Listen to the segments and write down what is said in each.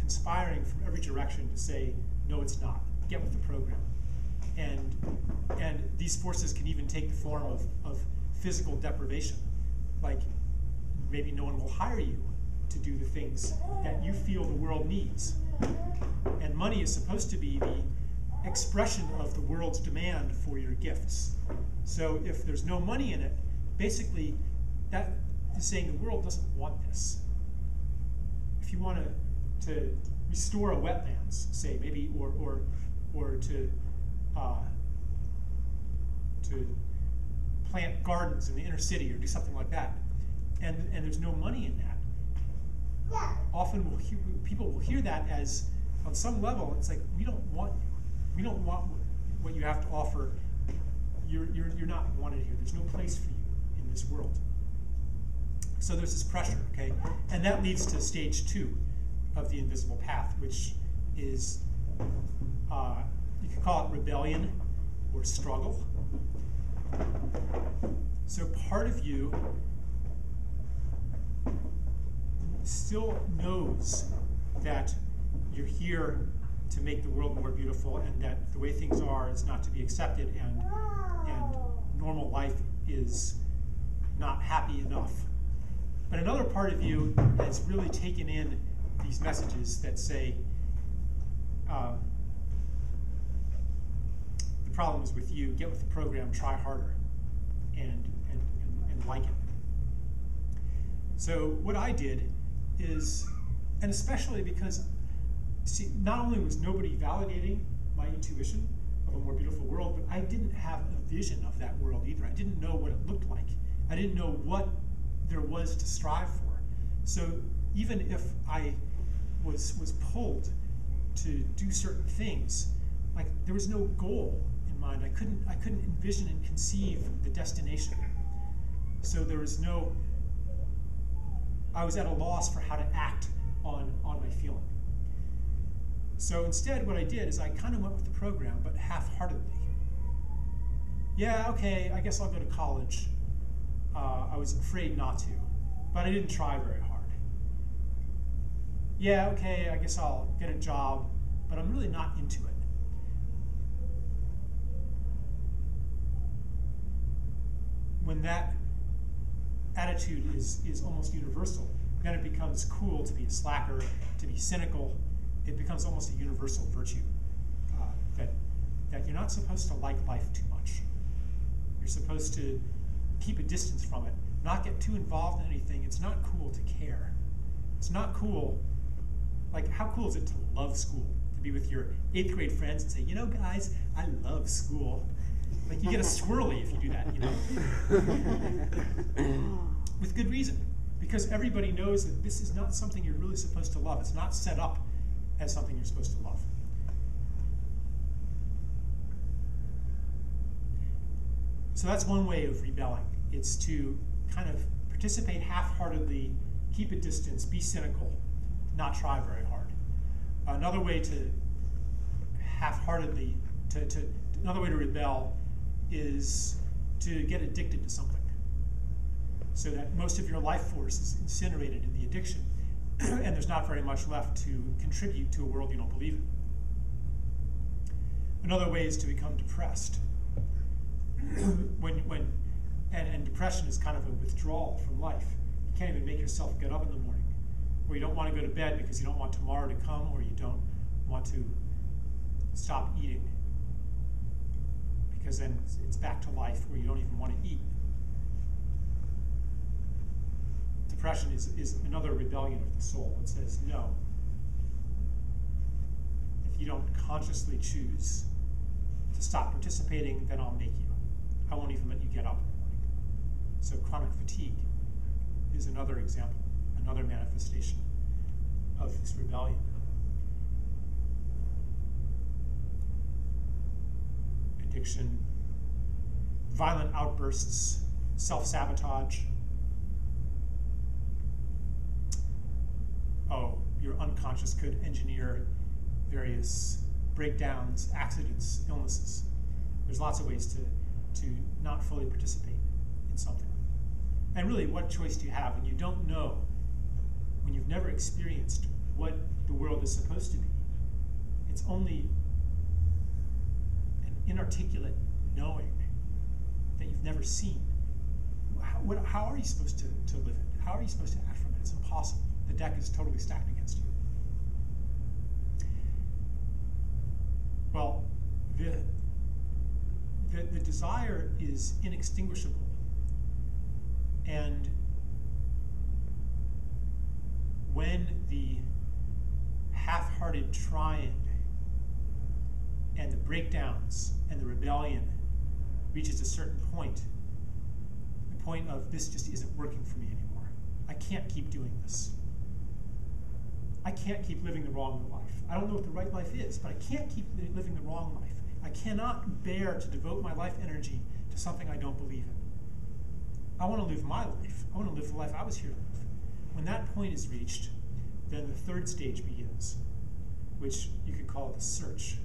conspiring from every direction to say, no, it's not. Get with the program. And these forces can even take the form of physical deprivation. Like, maybe no one will hire you to do the things that you feel the world needs. And money is supposed to be the expression of the world's demand for your gifts. So if there's no money in it, basically that is saying the world doesn't want this. If you want to restore a wetlands, say, maybe, or to plant gardens in the inner city or do something like that, and there's no money in that, often people will hear that as, on some level, it's like, we don't want what you have to offer. You're not wanted here. There's no place for you in this world. So there's this pressure, okay? And that leads to stage 2 of the invisible path, which is, you could call it rebellion or struggle. So part of you still knows that you're here to make the world more beautiful, and that the way things are is not to be accepted, and normal life is not happy enough. But another part of you has really taken in these messages that say, the problem is with you, get with the program, try harder, and like it. So what I did is, and especially because, see, not only was nobody validating my intuition of a more beautiful world, but I didn't have a vision of that world either. I didn't know what it looked like. I didn't know what there was to strive for. So even if I was pulled to do certain things, like, there was no goal in mind. I couldn't envision and conceive the destination. So there was no, I was at a loss for how to act on my feeling. So instead, what I did is I kind of went with the program, but half-heartedly. Yeah, okay, I guess I'll go to college. I was afraid not to, but I didn't try very hard. Yeah, okay, I guess I'll get a job, but I'm really not into it. When that attitude is almost universal, then it becomes cool to be a slacker, to be cynical. It becomes almost a universal virtue, that you're not supposed to like life too much. You're supposed to keep a distance from it, not get too involved in anything. It's not cool to care. It's not cool. Like, how cool is it to love school? To be with your 8th grade friends and say, you know, guys, I love school. Like, you get a swirly if you do that, you know. With good reason, because everybody knows that this is not something you're really supposed to love. It's not set up as something you're supposed to love. So that's one way of rebelling. It's to kind of participate half-heartedly, keep a distance, be cynical, not try very hard. Another way to half-heartedly, another way to rebel is to get addicted to something, so that most of your life force is incinerated in the addiction, and there's not very much left to contribute to a world you don't believe in. Another way is to become depressed. And depression is kind of a withdrawal from life. You can't even make yourself get up in the morning, or you don't want to go to bed because you don't want tomorrow to come, or you don't want to stop eating, because then it's back to life where you don't even want to eat. Depression is another rebellion of the soul. It says, no, if you don't consciously choose to stop participating, then I'll make you. I won't even let you get up in the morning. So chronic fatigue is another example, another manifestation of this rebellion. Addiction, violent outbursts, self-sabotage. Oh, your unconscious could engineer various breakdowns, accidents, illnesses. There's lots of ways to not fully participate in something. And really, what choice do you have when you don't know, when you've never experienced what the world is supposed to be. It's only an inarticulate knowing that you've never seen. How are you supposed to live it? How are you supposed to act from it? It's impossible. The deck is totally stacked against you. Well, the desire is inextinguishable, and when the half-hearted trying and the breakdowns and the rebellion reaches a certain point, the point of this just isn't working for me anymore. I can't keep doing this. I can't keep living the wrong life. I don't know what the right life is, but I can't keep living the wrong life. I cannot bear to devote my life energy to something I don't believe in. I want to live my life. I want to live the life I was here to live. When that point is reached, then the third stage begins, which you could call the search.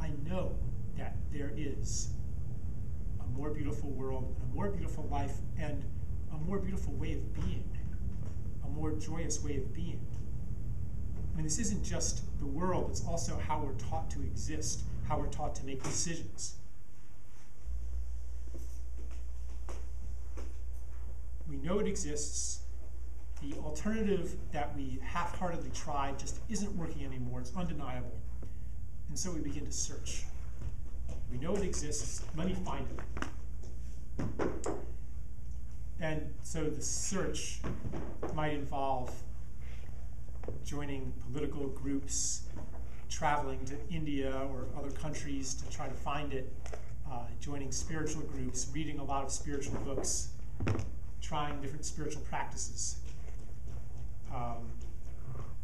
I know that there is a more beautiful world, and a more beautiful life, and a more beautiful way of being, a more joyous way of being. I mean, this isn't just the world, it's also how we're taught to exist, how we're taught to make decisions. We know it exists. The alternative that we half-heartedly tried just isn't working anymore. It's undeniable. And so we begin to search. We know it exists. Let me find it. And so the search might involve joining political groups, traveling to India or other countries to try to find it, joining spiritual groups, reading a lot of spiritual books, trying different spiritual practices.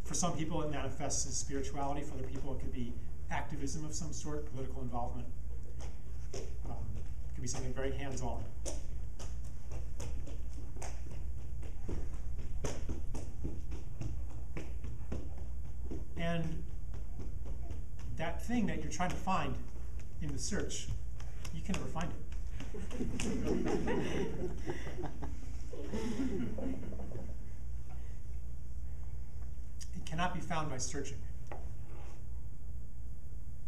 For some people, it manifests as spirituality. For other people, it could be activism of some sort, political involvement. It could be something very hands-on. And that thing that you're trying to find in the search, you can never find it. It cannot be found by searching,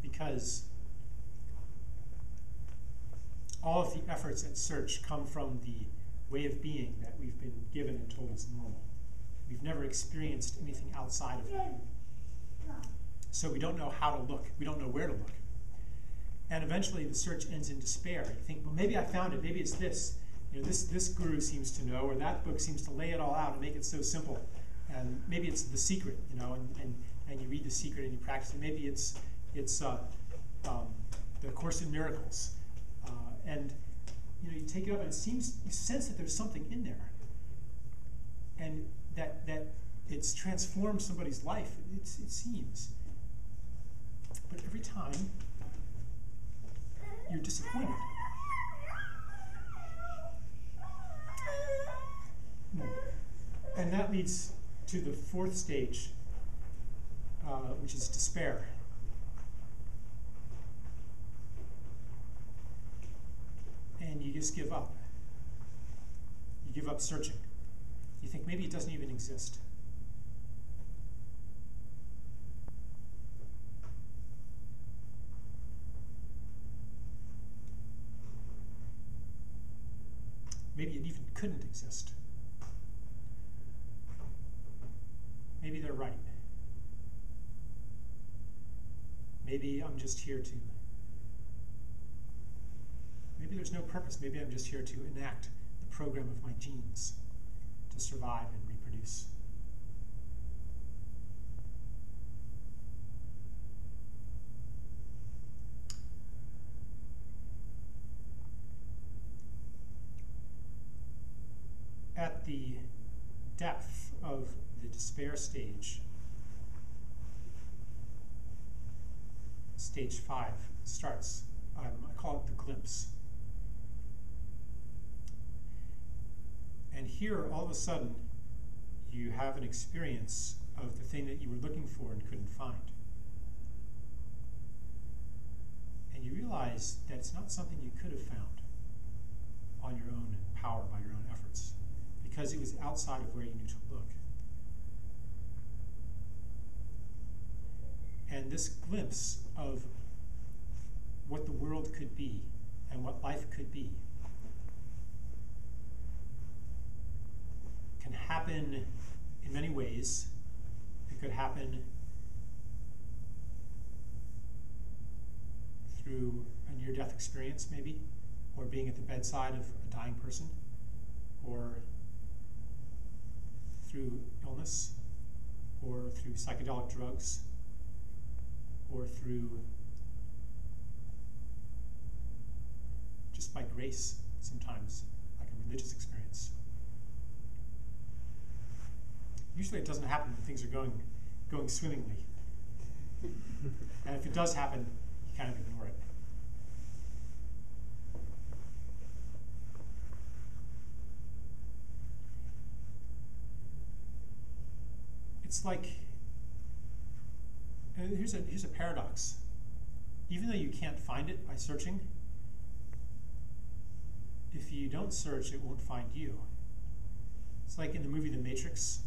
because all of the efforts at search come from the way of being that we've been given and told is normal. We've never experienced anything outside of that. So we don't know how to look. We don't know where to look. And eventually the search ends in despair. You think, well, maybe I found it. Maybe it's this. You know, this guru seems to know, or that book seems to lay it all out and make it so simple. And maybe it's The Secret, you know, and you read The Secret and you practice it. Maybe it's the Course in Miracles. And you know, you take it up and you sense that there's something in there. And that it's transformed somebody's life, it seems. But every time, you're disappointed. And that leads to the fourth stage, which is despair. And you just give up. You give up searching. You think maybe it doesn't even exist. Maybe it even couldn't exist. Maybe they're right. Maybe I'm just here to. Maybe there's no purpose. Maybe I'm just here to enact the program of my genes to survive and reproduce. At the depth of the despair stage, stage 5 starts. I call it the glimpse. And here, all of a sudden, you have an experience of the thing that you were looking for and couldn't find. And you realize that it's not something you could have found on your own power, by your own efforts, because it was outside of where you knew to look. And this glimpse of what the world could be and what life could be can happen in many ways. It could happen through a near-death experience, maybe, or being at the bedside of a dying person, or through illness, or through psychedelic drugs, or through just by grace, sometimes, like a religious experience. Usually it doesn't happen when things are going swimmingly. And if it does happen, you kind of ignore it. It's like, here's a paradox. Even though you can't find it by searching, if you don't search, it won't find you. It's like in the movie The Matrix.